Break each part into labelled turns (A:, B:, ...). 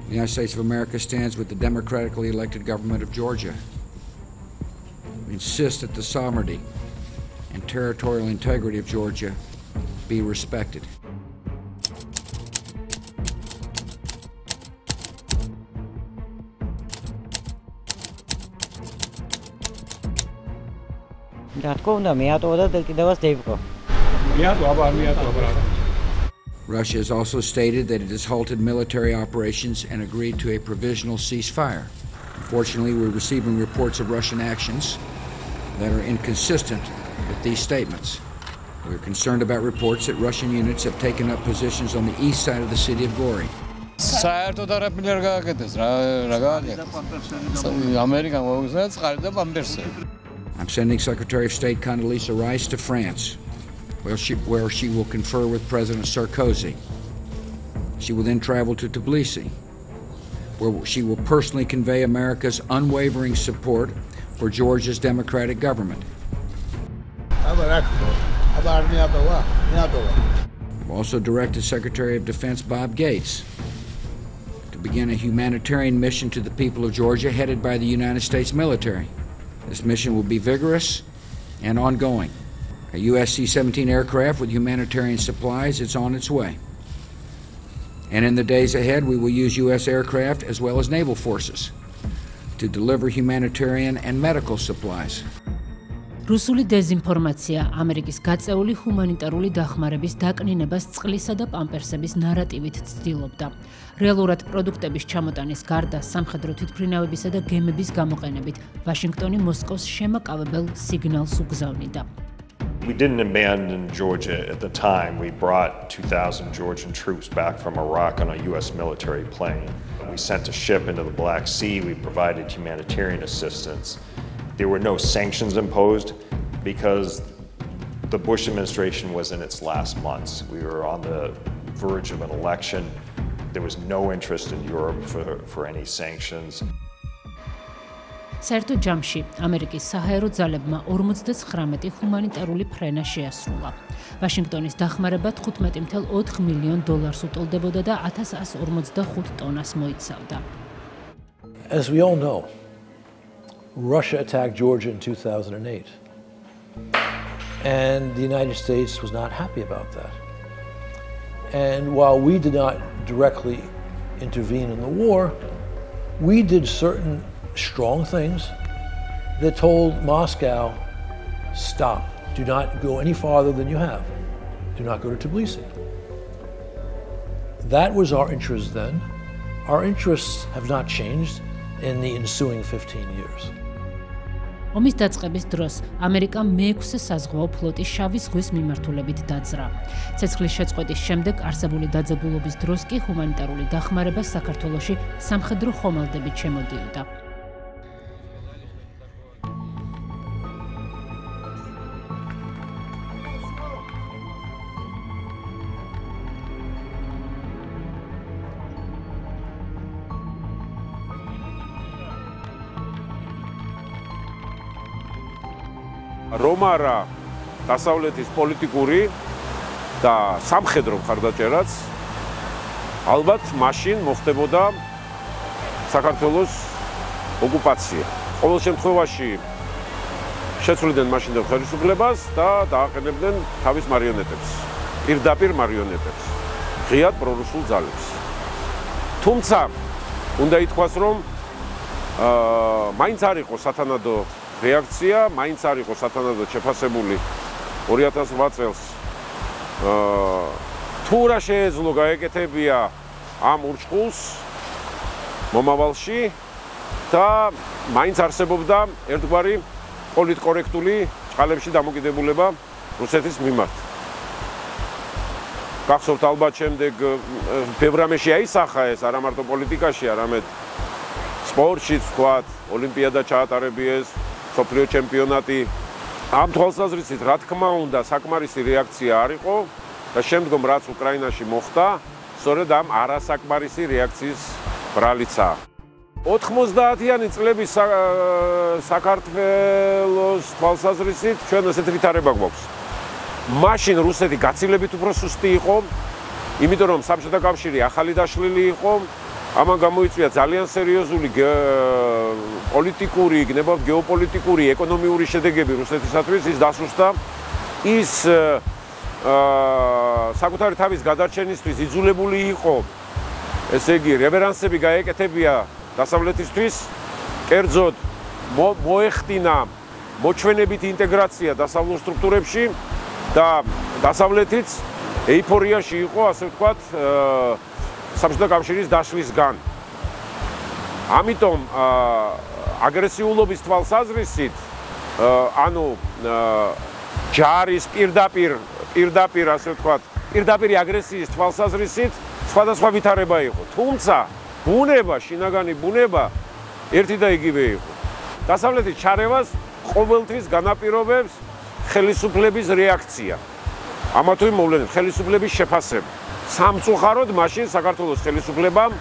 A: The United States of America stands with the democratically elected government of Georgia. We insist that the sovereignty and territorial integrity of Georgia be respected. Russia has also stated that it has halted military operations and agreed to a provisional ceasefire. Unfortunately, we're receiving reports of Russian actions that are inconsistent with these statements. We're concerned about reports that Russian units have taken up positions on the east side of the city of Gori. I'm sending Secretary of State Condoleezza Rice to France, where she will confer with President Sarkozy. She will then travel to Tbilisi, where she will personally convey America's unwavering support for Georgia's democratic government. I've also directed Secretary of Defense Bob Gates to begin a humanitarian mission to the people of Georgia headed by the United States military. This mission will be vigorous and ongoing. A U.S. C-17 aircraft with humanitarian supplies is on its way. And in the days ahead, we will use U.S. aircraft as well as naval forces to deliver humanitarian and medical supplies.
B: რუსული დეზინფორმაცია ამერიკის გაწეული ჰუმანიტარული დახმარების დაკნინებას წყლისა და პამპერსების ნარატივით ცდილობდა. რეალურად პროდუქტების ჩამოტანის გარდა სამხედრო თვითმფრინავებისა და გემების გამოყენებით ვაშინგტონი მოსკოვს შემაკავებელ სიგნალს უგზავნიდა.
C: We didn't abandon Georgia at the time. We brought 2,000 Georgian troops back from Iraq on a U.S. military plane. We sent a ship into the Black Sea. We provided humanitarian assistance. There were no sanctions imposed because the Bush administration was in its last months. We were on the verge of an election. There was no interest in Europe for any sanctions.
B: საერთო ჯამში ამერიკის საჰაერო ძალებმა 59 ჰუმანიტარული ფრენა შეასრულა. ვაშინგტონის დახმარება $15.4 მილიონ უტოლდებოდა და 1145 ტონას მოიცავდა.
D: As we all know, Russia attacked Georgia in 2008. And the United States was not happy about that. And while we did not directly intervene in the war, we did certain strong things that told Moscow, stop, do not go any farther than you have. Do not go to Tbilisi. That was our interest then. Our interests have not changed in the ensuing 15 years.
B: ომის დაწყების დროს ამერიკამ მეექვსე საზღვაო ფლოტი შავი ზღვის მიმართულებით დაძრა. ცეცხლის შეწყვეტის შემდეგ არსებული დაძაბულობის დროს კი ჰუმანიტარული დახმარება საქართველოში სამხედრო ხომალდებით შემოდიოდა.
E: რომარა დასავლეთის პოლიტიკური და სამხედრო მხარდაჭერაც ალბათ მაშინ მოხდებოდა საქართველოს ოკუპაცია. ყოველ შემთხვევაში შეცვლიდნენ მაშინდელ ხელისუფლებას და დააყენებდნენ თავის მარიონეტებს, პირდაპირ მარიონეტებს, ღიად პრორუსულ ძალებს. თუმცა უნდა ითქვას, რომ მაინც არ იყო სათანადო რეაქცია, მაინც არ იყო სათანადოდ შეფასებული 2008 წელს თუ რა შეეძლო გაეკეთებია ამ ურჩხულს მომავალში და მაინც არსებობდა ერთგვარი პოლიტკორექტული წყალებში დამოკიდებულება რუსეთის მიმართ. გახსოვთ ალბათ შემდეგ ფევრამეში აისახა ეს არა მარტო პოლიტიკაში, არამედ სპორტშიც ვთქვათ, ოლიმპიადა ჩაატარებიეს, მსოფლიო ჩემპიონატი. ამ თვალსაზრისით, რა თქმა უნდა, საკმარისი რეაქცია არ იყო და შემდგომ რაც უკრაინაში მოხდა, სწორედ ამ არასაკმარისი რეაქციის ბრალიცაა. 90-იანი წლების საქართველოს თვალსაზრისით ჩვენ ესეთი ვითარება გვაქვს. მაშინ რუსეთი გაცილებით უფრო სუსტი იყო, იმიტომ რომ საბჭოთა კავშირი ახალი დაშლილი იყო ამან გამოიწვია ძალიან სერიოზული პოლიტიკური, გეოპოლიტიკური, ეკონომიური შედეგები რუსეთისათვის. ის დასუსტა, ის საკუთარი თავის გადარჩენისთვის იძულებული იყო, ესე იგი, რევერანსები გაეკეთებია დასავლეთისთვის, კერძოდ მოეხდინა მოჩვენებით ინტეგრაცია დასავლურ სტრუქტურებში და დასავლეთიც ეიფორიაში იყო, ასე ვთქვათ, საბჭოთა კავშირის დაშლისგან. ამიტომ აგრესიულობის თვალსაზრისით, ანუ ჯარის პირდაპირ, ასე ვთქვათ, პირდაპირი აგრესიის თვალსაზრისით სხვადასხვა ვითარება იყო. თუმცა ბუნება, შინაგანი ბუნება ერთი და იგივე იყო. დასავლეთის ჩარევას ყოველთვის განაპირობებს ხელისუფლების რეაქცია. ამა თუ იმ მოვლენებს ხელისუფლების შეფასება. სამწუხაროდ მაშინ საქართველოს ხელისუფლებამ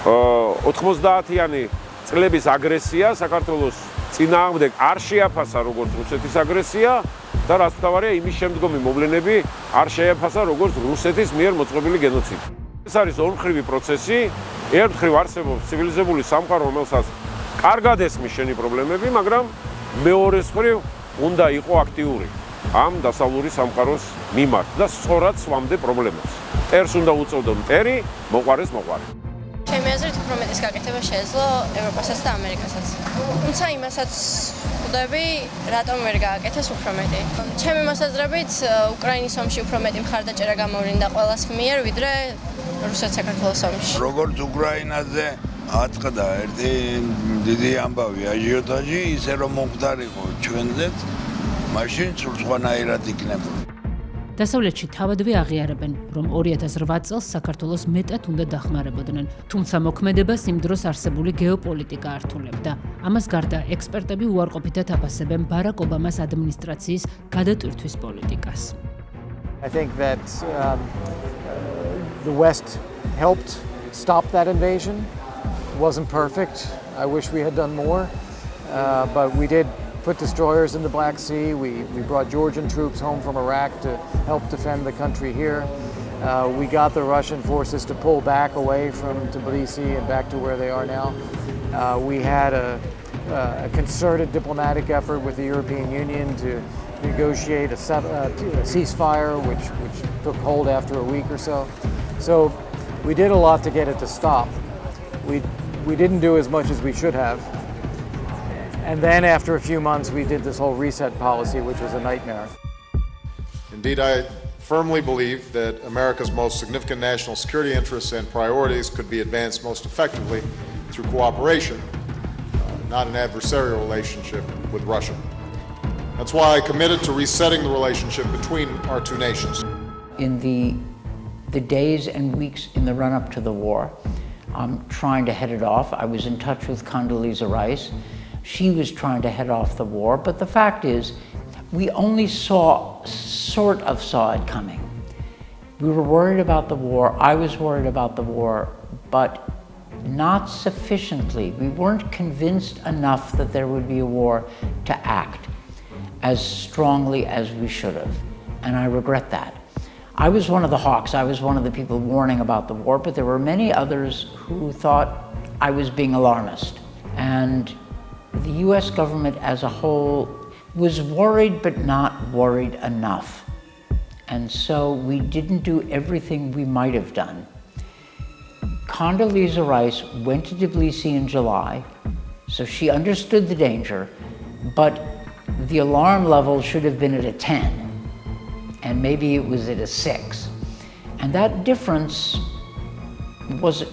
E: 90-იანი წლების აგრესია საქართველოს წინააღმდეგ არ შეაფასა როგორც რუსეთის აგრესია და რაც მთავარია იმის შემდგომი მოვლენები არ შეაფასა როგორც რუსეთის მიერ მოწყობილი გენოციდი. ეს არის ორმხრივი პროცესი, ერთ მხრივ არსებობს ცივილიზებული სამყარო, რომელსაც კარგად ესმის შენი პრობლემები, მაგრამ მეორეს მხრივ უნდა იყო აქტიური ამ დასავლური სამყაროს მიმართ და სწორად სვამდე პრობლემებს. მტერს უნდა უწოდო მტერი, მოყვარეს მოყვარე.
F: ჩემი აზრით უფრო მეტის გაკეთება შეეძლო ევროპასაც და ამერიკასაც. თუმცა იმასაც ვხვდები, რატომ ვერ გააკეთეს უფრო მეტი. ჩემი მოსაზრებით, უკრაინის ომში უფრო მეტი მხარდაჭერა გამოვლინდა ყველას მიერ, ვიდრე რუსეთ-საქართველოს ომში.
G: როგორც უკრაინაზე აწყდა ერთი დიდი ამბავი აჟიოტაჟი, ისე რომ მომხდარიყო ჩვენზეც, მაშინ სულ სხვანაირად იქნება.
B: დასავლეთში თავადვე აღიარებენ, რომ 2008 წელს საქართველოს მეტად უნდა დახმარებოდნენ, თუმცა მოქმედებას იმ დროს არსებული გეოპოლიტიკა ართულებდა. ამას გარდა ექსპერტები უარყოფითად აფასებენ ბარაკ ობამას ადმინისტრაციის გადატვირთვის პოლიტიკას.
H: I think that the West helped stop that invasion. It wasn't perfect. I wish we had done more, but we did put destroyers in the Black Sea. We brought Georgian troops home from Iraq to help defend the country here. We got the Russian forces to pull back away from Tbilisi and back to where they are now. We had a concerted diplomatic effort with the European Union to negotiate a ceasefire, which took hold after a week or so. So we did a lot to get it to stop. We didn't do as much as we should have. And then after a few months, we did this whole reset policy, which was a nightmare.
I: Indeed, I firmly believe that America's most significant national security interests and priorities could be advanced most effectively through cooperation, not an adversarial relationship with Russia. That's why I committed to resetting the relationship between our two nations.
J: In the days and weeks in the run-up to the war, I'm trying to head it off. I was in touch with Condoleezza Rice. She was trying to head off the war, but the fact is, we only sort of saw it coming. We were worried about the war, I was worried about the war, but not sufficiently. We weren't convinced enough that there would be a war to act as strongly as we should have, and I regret that. I was one of the hawks, I was one of the people warning about the war, but there were many others who thought I was being alarmist. And the US government as a whole was worried but not worried enough. And so we didn't do everything we might have done. Condoleezza Rice went to Tbilisi in July, so she understood the danger, but the alarm level should have been at a 10, and maybe it was at a 6. And that difference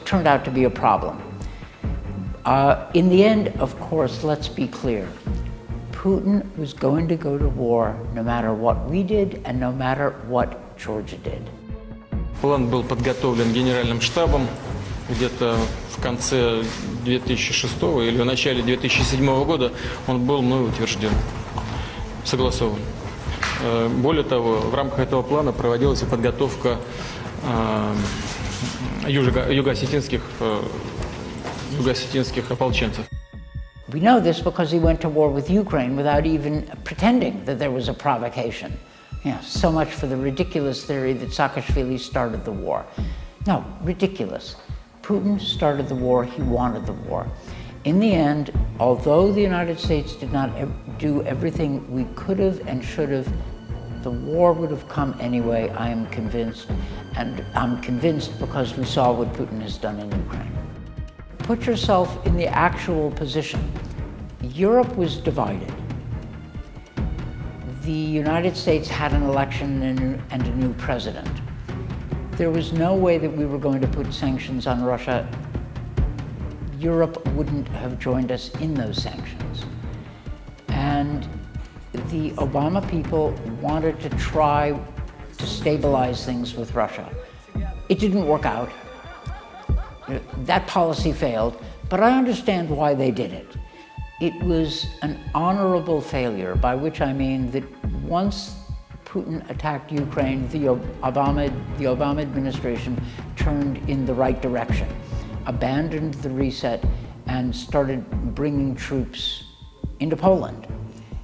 J: turned out to be a problem. In the end, of course, let's be clear. Putin was going to go to war no matter what we did and no matter what Georgia did.
K: План был подготовлен Генеральным штабом где-то в конце 2006 или в начале 2007 года. Он был мной утвержден, согласован. Более того, в рамках этого плана проводилась и подготовка юго-осетинских ополченцев.
J: We know this because he went to war with Ukraine without even pretending that there was a provocation. So much for the ridiculous theory that Saakashvili started the war. No, ridiculous. Putin started the war, he wanted the war. In the end, although the United States did not do everything we could have and should have, the war would have come anyway, I am convinced, and I'm convinced because we saw what Putin has done in Ukraine. Put yourself in the actual position. Europe was divided. The United States had an election and a new president. There was no way that we were going to put sanctions on Russia. Europe wouldn't have joined us in those sanctions. And the Obama people wanted to try to stabilize things with Russia. It didn't work out. That policy failed, but I understand why they did it. It was an honorable failure, by which I mean that once Putin attacked Ukraine, the Obama administration turned in the right direction, abandoned the reset, and started bringing troops into Poland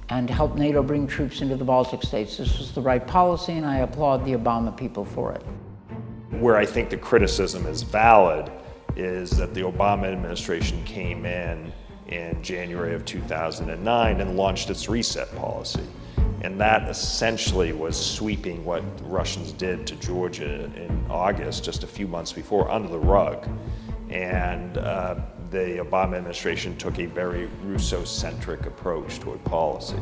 J: and helped NATO bring troops into the Baltic states. This was the right policy, and I applaud the Obama people for it.
C: Where I think the criticism is valid is that the Obama administration came in January of 2009 and launched its reset policy. And that essentially was sweeping what the Russians did to Georgia in August, just a few months before, under the rug. And the Obama administration took a very Russo-centric approach toward policy.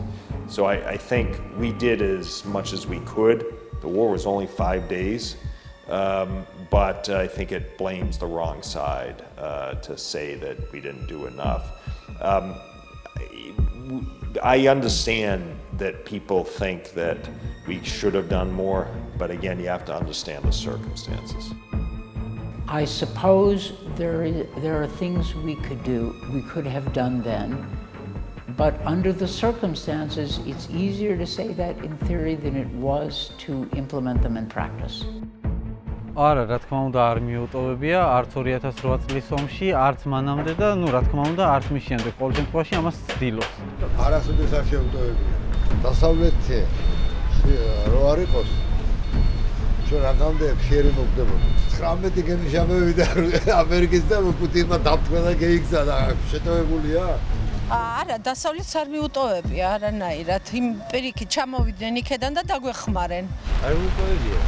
C: So I think we did as much as we could. The war was only 5 days, but I think it blames the wrong side to say that we didn't do enough. I understand that people think that we should have done more, but again, you have to understand the circumstances.
J: I suppose there are things we could do, we could have done then, but under the circumstances, it's easier to say that in theory than it was to implement them in practice.
L: არა, რა თქმა უნდა, არ მიუტოვებია არც 2008 წლის ომში, არც მანამდე და, რა თქმა უნდა, არც მის შემდეგ. ყოველ შემთხვევაში ამას ვცდილობს.
M: არასოდეს არ შეუტოვებია. დასავლეთი რო არ იყოს, ჩვენ რაგამდე ფიერი მოგდებოდა. 19 გემი შემოვიდა ამერიკის და პუტინმა დაფთქვა და გეიქცა და შეტოვებულია.
N: არა, დასავლეთს არ მიუტოვებია არანაირად. იმ პირიქით ჩამოვიდნენ იქედან და დაგვეხმარენ.
M: არ მიუტოვებია.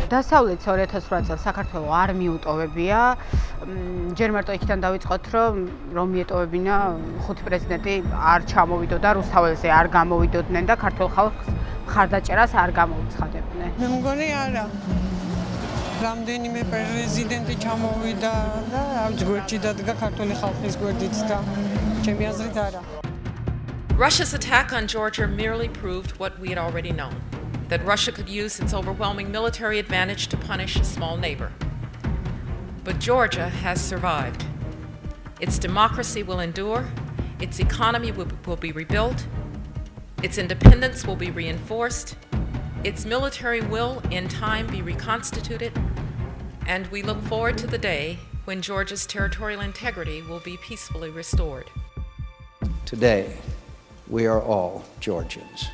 O: დასავლეთს 2008 წელს საქართველო არ მიუტოვებია. ჯერ მარტო იქიდან დავიწყოთ, რომ მიეტოვებინა ხუთი პრეზიდენტი არ ჩამოვიდოდა, რუსთაველზე არ გამოვიდოდნენ და ქართულ ხალხს მხარდაჭერას არ გამოუცხადებდნენ.
N: მე მგონი არა. რამდენიმე პრეზიდენტი ჩამოვიდა და გვერდში დადგა ქართული ხალხის გვერდით და ჩემი აზრით არა.
P: Russia's attack on Georgia merely proved what we had already known, that Russia could use its overwhelming military advantage to punish a small neighbor. But Georgia has survived. Its democracy will endure, its economy will be rebuilt, its independence will be reinforced, its military will in time be reconstituted, and we look forward to the day when Georgia's territorial integrity will be peacefully restored.
Q: Today, we are all Georgians.